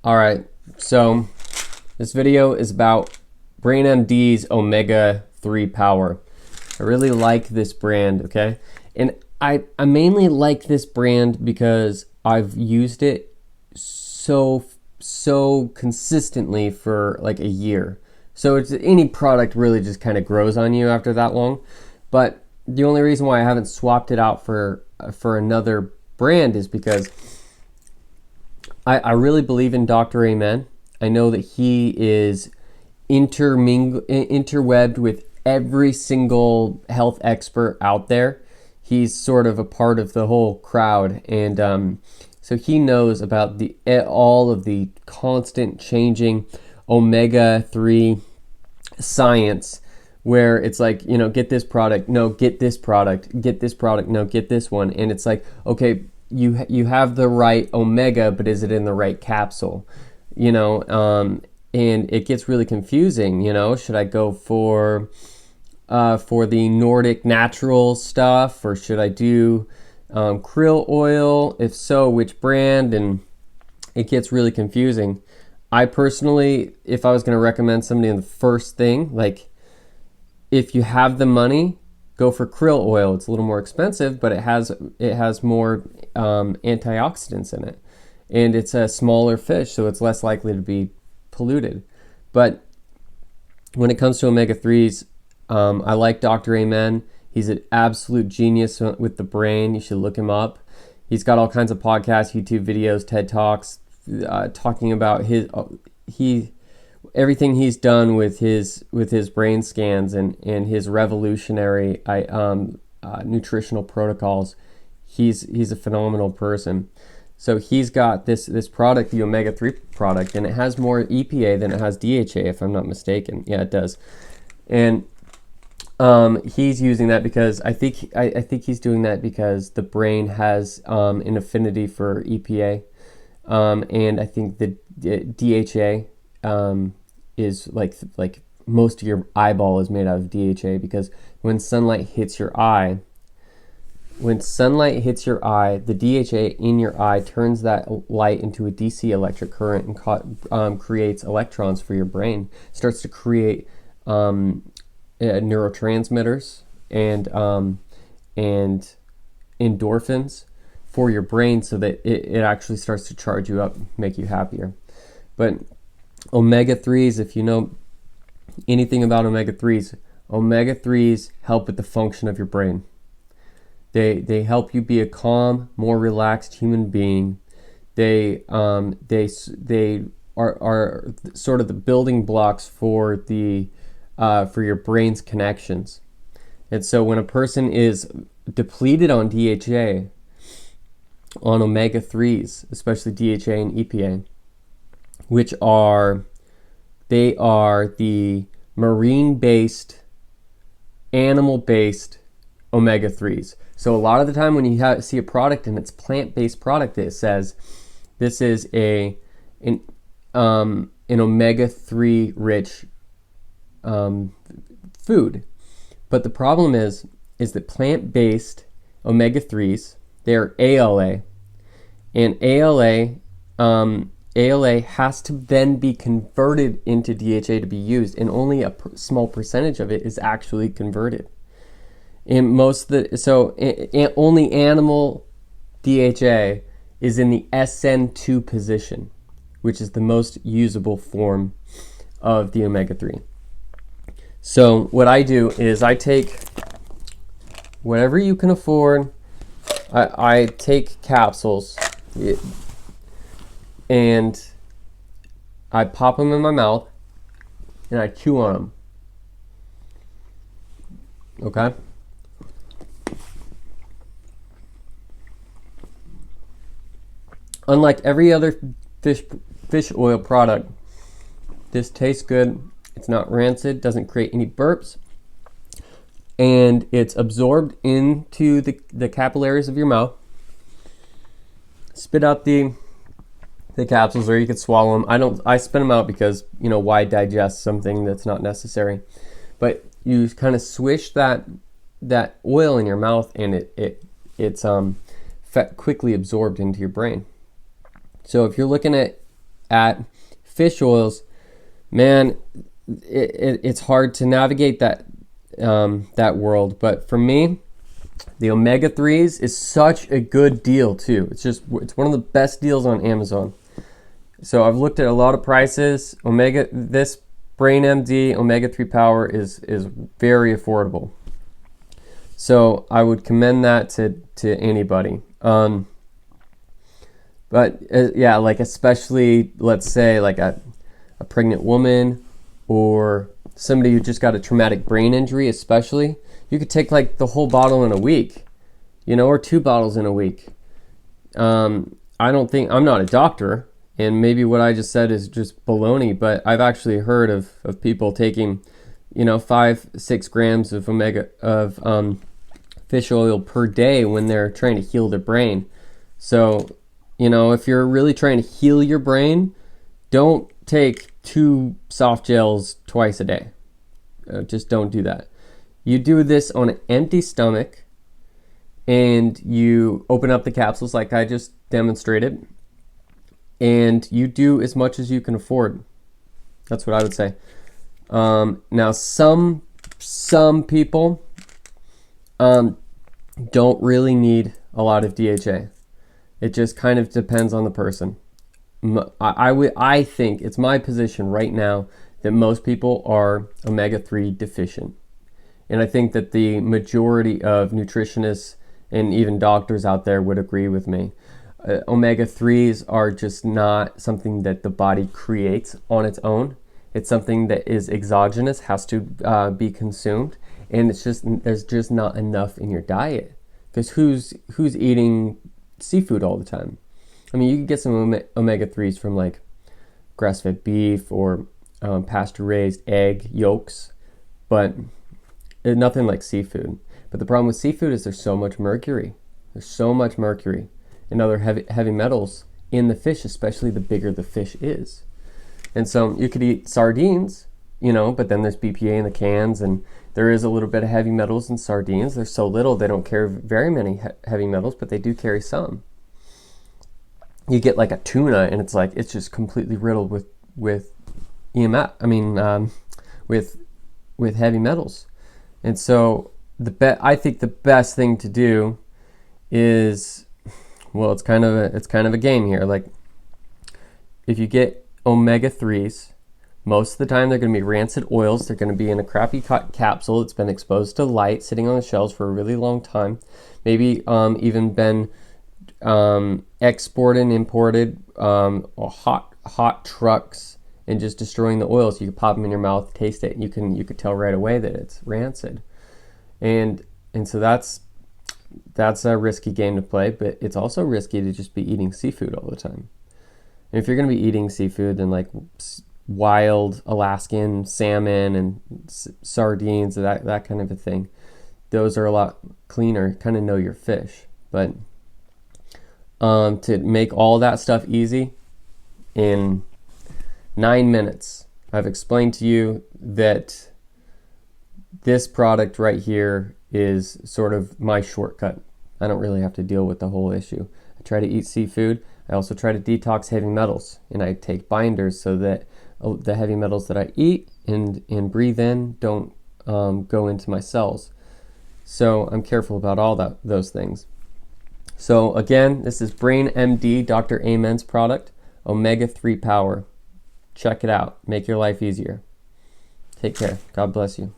All right, so this video is about BrainMD's Omega 3 Power. I really like this brand, okay? And I mainly like this brand because I've used it so consistently for like a year. So it's any product really just kind of grows on you after that long. But the only reason why I haven't swapped it out for another brand is because I really believe in Dr. Amen. I know that he is interwebbed with every single health expert out there. He's sort of a part of the whole crowd, and so he knows about all of the constant changing omega-3 science, where it's like, get this product, no, get this product, get this product, no, get this one. And it's like, okay, you have the right omega, but is it in the right capsule? And it gets really confusing. Should I go for the Nordic natural stuff, or should I do krill oil? If so, which brand? And it gets really confusing. I personally, if I was going to recommend somebody, the first thing, like, if you have the money, go for krill oil. It's a little more expensive, but it has more antioxidants in it, and it's a smaller fish, so it's less likely to be polluted. But when it comes to omega-3s, I like Dr. Amen. He's an absolute genius with the brain. You should look him up. He's got all kinds of podcasts, YouTube videos, TED Talks, talking about everything he's done with his brain scans and his revolutionary nutritional protocols. He's a phenomenal person. So he's got this product, the Omega-3 product, and it has more EPA than it has DHA, if I'm not mistaken. Yeah, it does. And he's using that because I think he's doing that because the brain has an affinity for EPA, and I think the DHA is like most of your eyeball is made out of DHA, because when sunlight hits your eye, the DHA in your eye turns that light into a DC electric current and creates electrons for your brain. Starts to create neurotransmitters and endorphins for your brain, so that it actually starts to charge you up, make you happier. But omega-3s, if you know anything about omega-3s help with the function of your brain. They help you be a calm, more relaxed human being. They are sort of the building blocks for your brain's connections. And so when a person is depleted on DHA, on omega-3s, especially DHA and EPA, which are the marine-based, animal-based omega-3s. So a lot of the time when you see a product and it's plant-based product, it says this is an omega-3 rich food. But the problem is that plant-based omega-3s, they're ALA, and ALA has to then be converted into DHA to be used, and only a small percentage of it is actually converted. And only animal DHA is in the SN2 position, which is the most usable form of the omega-3. So what I do is I take whatever you can afford. I take capsules and I pop them in my mouth and I chew on them. Okay? Unlike every other fish oil product, this tastes good. It's not rancid, doesn't create any burps, and it's absorbed into the capillaries of your mouth. Spit out the capsules, or you could swallow them. I spit them out because, why digest something that's not necessary? But you kind of swish that oil in your mouth, and it's quickly absorbed into your brain. So if you're looking at at fish oils, man, it's hard to navigate that world. But for me, the omega-3s is such a good deal too. It's one of the best deals on Amazon. So I've looked at a lot of prices. This Brain MD omega-3 Power is very affordable. So I would commend that to anybody. But yeah, like especially, let's say like a pregnant woman or somebody who just got a traumatic brain injury, especially, you could take like the whole bottle in a week, or 2 bottles in a week. I'm not a doctor, and maybe what I just said is just baloney, but I've actually heard of people taking, 5-6 grams of fish oil per day when they're trying to heal their brain. So, if you're really trying to heal your brain, don't take 2 soft gels twice a day. Just don't do that. You do this on an empty stomach, and you open up the capsules like I just demonstrated, and you do as much as you can afford. That's what I would say. Now, some people don't really need a lot of DHA. It just kind of depends on the person. I think it's my position right now that most people are omega-3 deficient. And I think that the majority of nutritionists and even doctors out there would agree with me. Omega-3s are just not something that the body creates on its own. It's something that is exogenous, has to be consumed, and there's just not enough in your diet. Because who's eating seafood all the time? I mean, you can get some omega-3s from like grass-fed beef or pasture-raised egg yolks, but nothing like seafood. But the problem with seafood is there's so much mercury. There's so much mercury and other heavy metals in the fish, especially the bigger the fish is. And so you could eat sardines, but then there's BPA in the cans, and there is a little bit of heavy metals in sardines. There's so little, they don't carry very many heavy metals, but they do carry some. You get like a tuna, and it's just completely riddled with EMF. I mean, with heavy metals. And so I think the best thing to do is, well, it's kind of a game here. Like, if you get omega-3s, most of the time they're going to be rancid oils. They're going to be in a crappy capsule that's been exposed to light, sitting on the shelves for a really long time. Maybe even been exported and imported hot trucks, and just destroying the oil. So you can pop them in your mouth, taste it, and you could tell right away that it's rancid. And so that's a risky game to play, but it's also risky to just be eating seafood all the time. And if you're going to be eating seafood, then like wild Alaskan salmon and sardines, that kind of a thing, those are a lot cleaner. Kind of know your fish. But to make all that stuff easy, in 9 minutes, I've explained to you that this product right here is sort of my shortcut. I don't really have to deal with the whole issue. I try to eat seafood. I also try to detox heavy metals, and I take binders so that the heavy metals that I eat and breathe in don't go into my cells. So I'm careful about all those things. So again, this is Brain MD, Dr. Amen's product, omega-3 Power. Check it out. Make your life easier. Take care. God bless you.